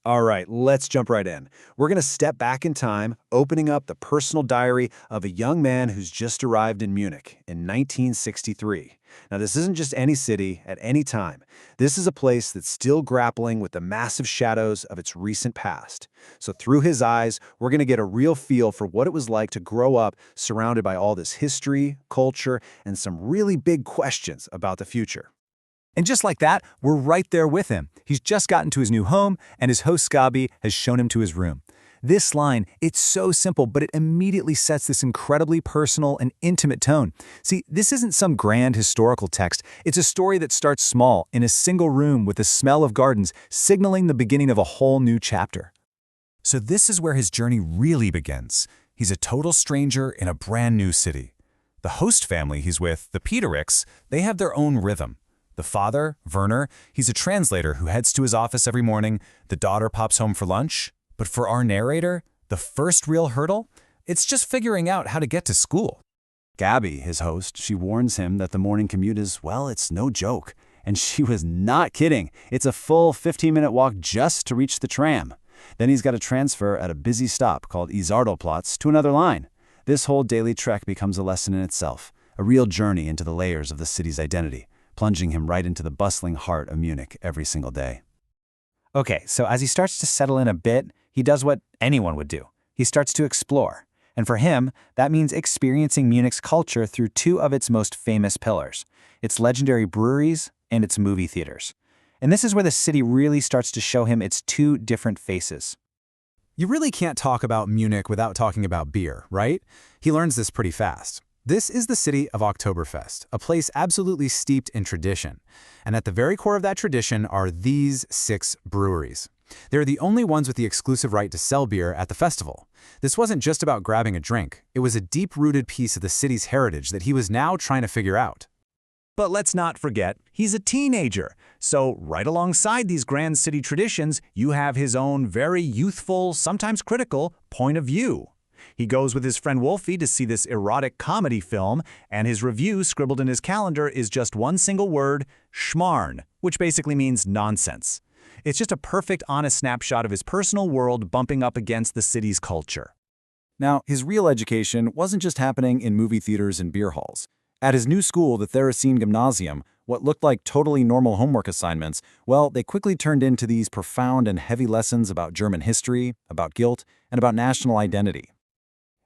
All right, let's jump right in. We're going to step back in time, opening up the personal diary of a young man who's just arrived in Munich in 1963. Now, this isn't just any city at any time. This is a place that's still grappling with the massive shadows of its recent past. So through his eyes, we're going to get a real feel for what it was like to grow up surrounded by all this history, culture, and some really big questions about the future. And just like that, we're right there with him. He's just gotten to his new home, and his host Gabi has shown him to his room. This line, it's so simple, but it immediately sets this incredibly personal and intimate tone. See, this isn't some grand historical text. It's a story that starts small, in a single room with the smell of gardens, signaling the beginning of a whole new chapter. So this is where his journey really begins. He's a total stranger in a brand new city. The host family he's with, the Peteriks, they have their own rhythm. The father, Werner, he's a translator who heads to his office every morning. The daughter pops home for lunch. But for our narrator, the first real hurdle, it's just figuring out how to get to school. Gabi, his host, she warns him that the morning commute is, well, it's no joke. And she was not kidding. It's a full 15-minute walk just to reach the tram. Then he's got to transfer at a busy stop called Isartal to another line. This whole daily trek becomes a lesson in itself, a real journey into the layers of the city's identity, plunging him right into the bustling heart of Munich every single day. Okay, so as he starts to settle in a bit, he does what anyone would do. He starts to explore. And for him, that means experiencing Munich's culture through two of its most famous pillars, its legendary breweries and its movie theaters. And this is where the city really starts to show him its two different faces. You really can't talk about Munich without talking about beer, right? He learns this pretty fast. This is the city of Oktoberfest, a place absolutely steeped in tradition. And at the very core of that tradition are these 6 breweries. They're the only ones with the exclusive right to sell beer at the festival. This wasn't just about grabbing a drink. It was a deep-rooted piece of the city's heritage that he was now trying to figure out. But let's not forget, he's a teenager. So right alongside these grand city traditions, you have his own very youthful, sometimes critical, point of view. He goes with his friend Wolfie to see this erotic comedy film, and his review scribbled in his calendar is just one single word, schmarrn, which basically means nonsense. It's just a perfect, honest snapshot of his personal world bumping up against the city's culture. Now, his real education wasn't just happening in movie theaters and beer halls. At his new school, the Theresien Gymnasium, what looked like totally normal homework assignments, well, they quickly turned into these profound and heavy lessons about German history, about guilt, and about national identity.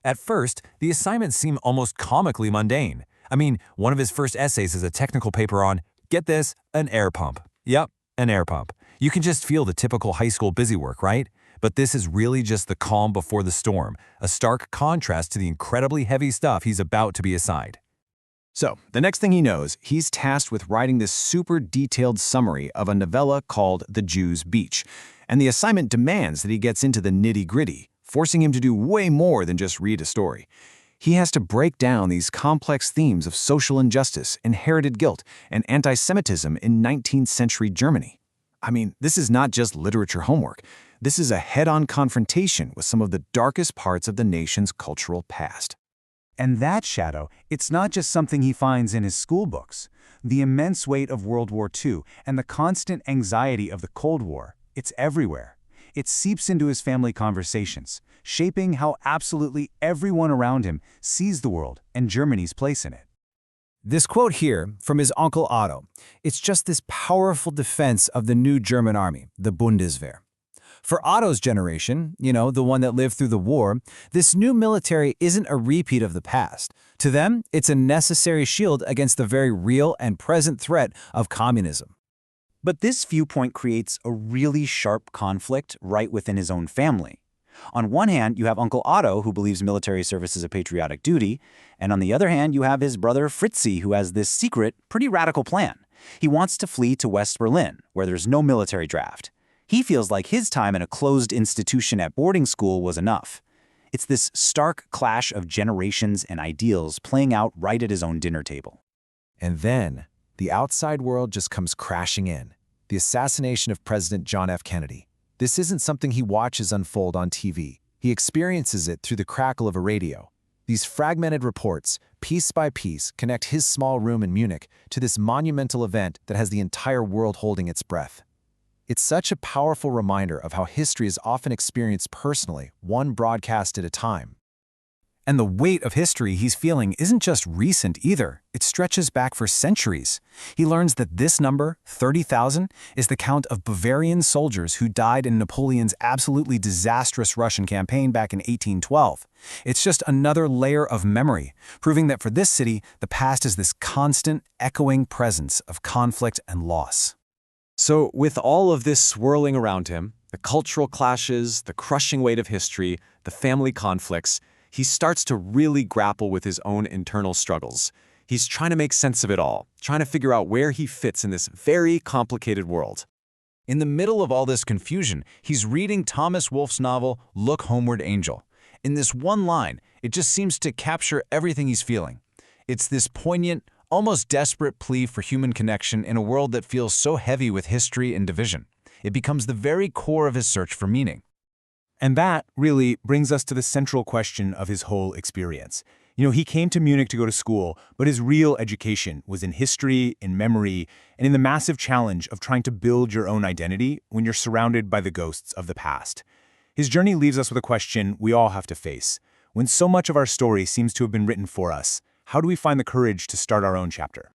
At first, the assignments seem almost comically mundane. I mean, one of his first essays is a technical paper on, get this, an air pump. Yep, an air pump. You can just feel the typical high school busywork, right? But this is really just the calm before the storm, a stark contrast to the incredibly heavy stuff he's about to be assigned. So, the next thing he knows, he's tasked with writing this super detailed summary of a novella called The Jew's Beach. And the assignment demands that he gets into the nitty-gritty, forcing him to do way more than just read a story. He has to break down these complex themes of social injustice, inherited guilt, and anti-Semitism in 19th century Germany. I mean, this is not just literature homework. This is a head-on confrontation with some of the darkest parts of the nation's cultural past. And that shadow, it's not just something he finds in his school books. The immense weight of World War II and the constant anxiety of the Cold War, it's everywhere. It seeps into his family conversations, shaping how absolutely everyone around him sees the world and Germany's place in it. This quote here from his uncle Otto, it's just this powerful defense of the new German army, the Bundeswehr. For Otto's generation, the one that lived through the war, this new military isn't a repeat of the past. To them, it's a necessary shield against the very real and present threat of communism. But this viewpoint creates a really sharp conflict right within his own family. On one hand, you have Uncle Otto, who believes military service is a patriotic duty, and on the other hand, you have his brother Fritzi, who has this secret, pretty radical plan. He wants to flee to West Berlin, where there's no military draft. He feels like his time in a closed institution at boarding school was enough. It's this stark clash of generations and ideals playing out right at his own dinner table. And then, the outside world just comes crashing in. The assassination of President John F. Kennedy. This isn't something he watches unfold on TV. He experiences it through the crackle of a radio. These fragmented reports, piece by piece, connect his small room in Munich to this monumental event that has the entire world holding its breath. It's such a powerful reminder of how history is often experienced personally, one broadcast at a time. And the weight of history he's feeling isn't just recent either. It stretches back for centuries. He learns that this number, 30,000, is the count of Bavarian soldiers who died in Napoleon's absolutely disastrous Russian campaign back in 1812. It's just another layer of memory, proving that for this city, the past is this constant, echoing presence of conflict and loss. So, with all of this swirling around him, the cultural clashes, the crushing weight of history, the family conflicts, he starts to really grapple with his own internal struggles. He's trying to make sense of it all, trying to figure out where he fits in this very complicated world. In the middle of all this confusion, he's reading Thomas Wolfe's novel, Look Homeward, Angel. In this one line, it just seems to capture everything he's feeling. It's this poignant, almost desperate plea for human connection in a world that feels so heavy with history and division. It becomes the very core of his search for meaning. And that really brings us to the central question of his whole experience. He came to Munich to go to school, but his real education was in history, in memory, and in the massive challenge of trying to build your own identity when you're surrounded by the ghosts of the past. His journey leaves us with a question we all have to face. When so much of our story seems to have been written for us, how do we find the courage to start our own chapter?